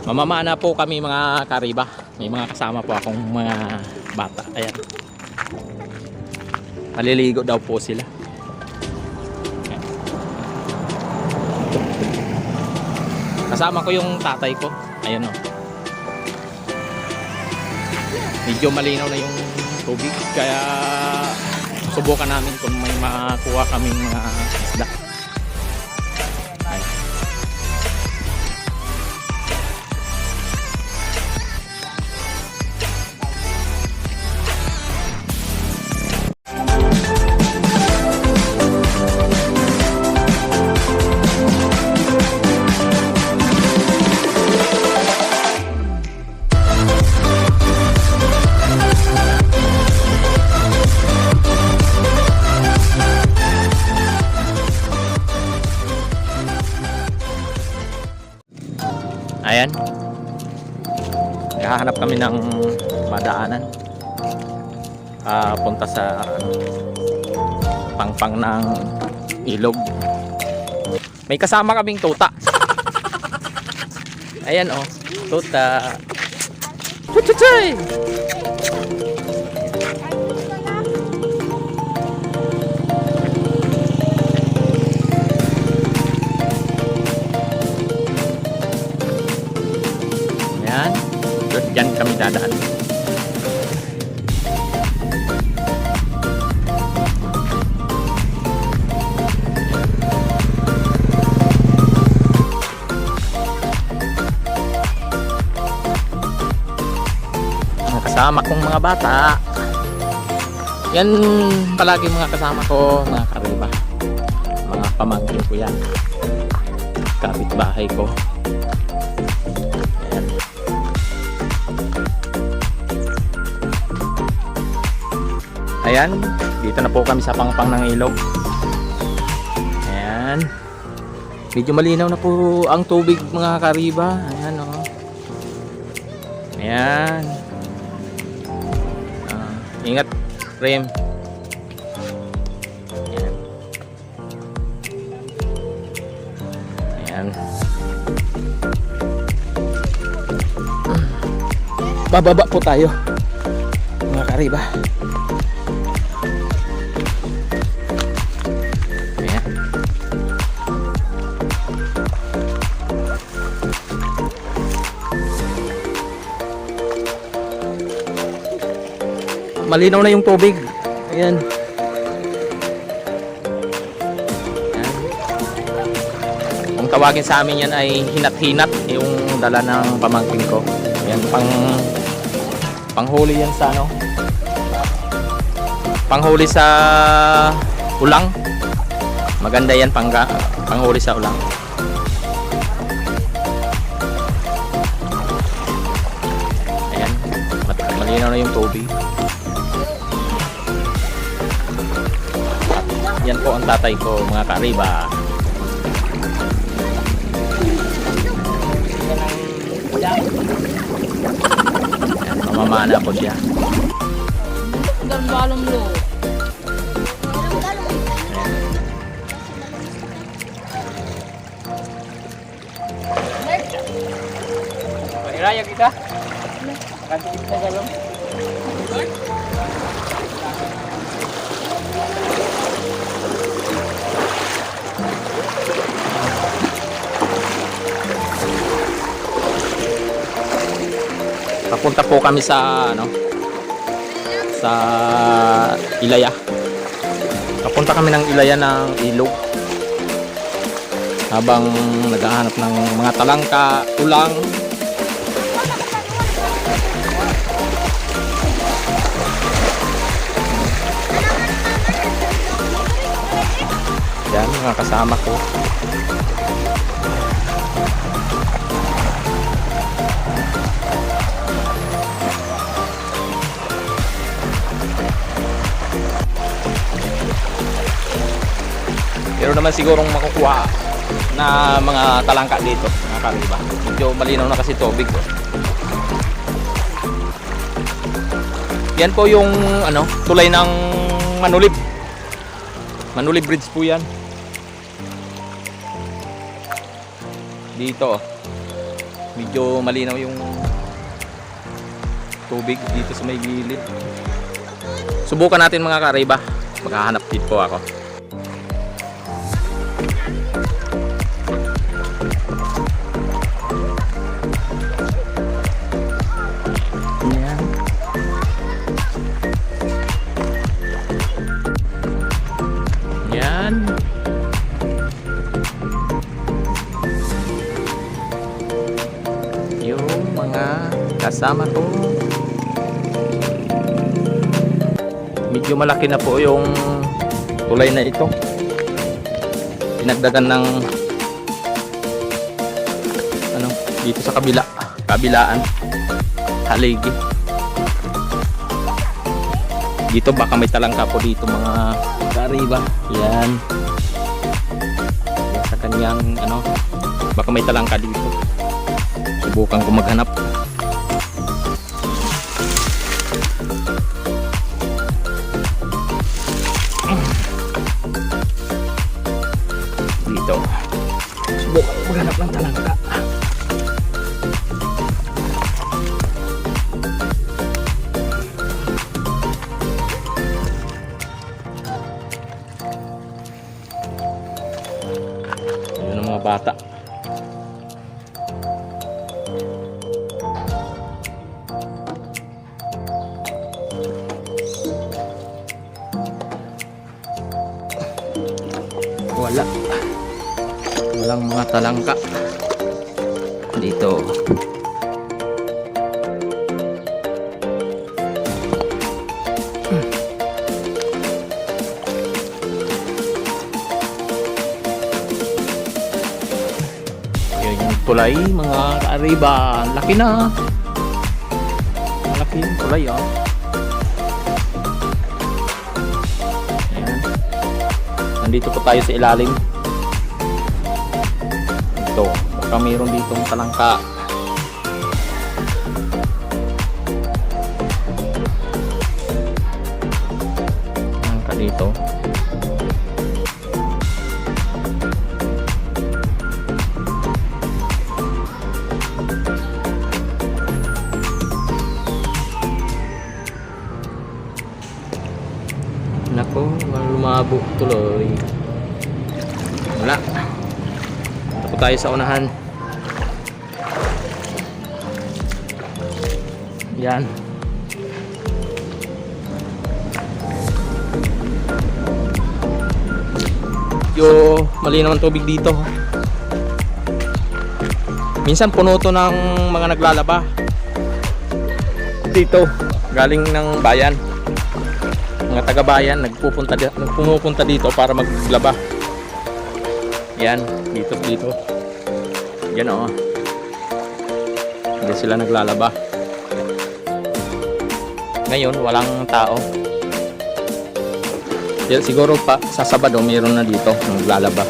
Mamamana po kami mga kariba. May mga kasama po akong mga bata. Ayan. Maliligo daw po sila. Ayan. Kasama ko yung tatay ko. Ayan o. Medyo malinaw na yung tubig. Kaya subukan namin kung may makuha kaming mga isda. Ayan. Hahanap kami ng madaanan. Punta sa pangpang ng ilog. May kasama kaming tuta. Ayan oh, tuta. Chuchuchay! Ayan, dyan kami dadaan. Kasama kong mga bata. Yan palagi mga kasama ko, mga kariba. Mga pamangkin ko yan. Kapitbahay ko. Ayan. Ayan, dito na po kami sa pangpang ng ilog. Ayan. Medyo malinaw na po ang tubig mga kariba. Ayan o. Ayan. Ingat, Rem. Ayan. Ayan. Bababa po tayo, mga kariba. Ayan. Malinaw na yung tubig. Ayan. Ayan. Kung tawagin sa amin yan ay hinat-hinat yung dala ng pamangkin ko. Ayan, panghuli yan sa ano? Panghuli sa ulang. Maganda yan panghuli sa ulang. Ayan. Malinaw na yung tubig. Yan po ang tatay ko mga kariba. Yan, mamamana po siya. Galong lo. Raya kita. Kanti kita galong. Papunta po kami sa ano, sa Ilaya. Papunta kami ng Ilaya ng ilog. Habang naghahanap ng mga talangka, tulang. Yan mga kasama ko. Pero naman sigurong makukuha na mga talangka dito, mga kariba. Medyo malinaw na kasi tubig ko. Yan po yung ano, tulay ng Manulib. Manulib Bridge po yan. Dito. Medyo malinaw yung tubig dito sa may gilid. Subukan natin mga ka-arriba. Maghahanap din po ako. Ayan. Ayan. Yung mga kasama ko. Medyo malaki na po yung tulay na ito. Pinagdagan ng ano dito sa kabilaan haligi. Dito baka may talangka po dito mga ka-arriba. Yan. Sa kanyang ano baka may talangka dito. Subukan ko maghanap. Dito. Subukan ko maghanap ng talangka. Yun ang mga bata. Walang mga talangka dito. Ayan yung tulay mga ka-arriba. Laki na. Malaki yung tulay oh. Ayan. Nandito po tayo sa ilalim. Ito, baka mayroon ditong talangka. Talangka dito. Nako, lumabo tuloy. Wala. Tayo sa unahan. Yan. Yo, mali naman tubig dito. Minsan puno to ng mga naglalaba. Dito, galing ng bayan. Mga taga-bayan nagpupunta dito para maglaba. Yan, dito. Yan o. Hindi sila naglalaba. Ngayon, walang tao. Siguro pa sa Sabado mayroon na dito naglalaba.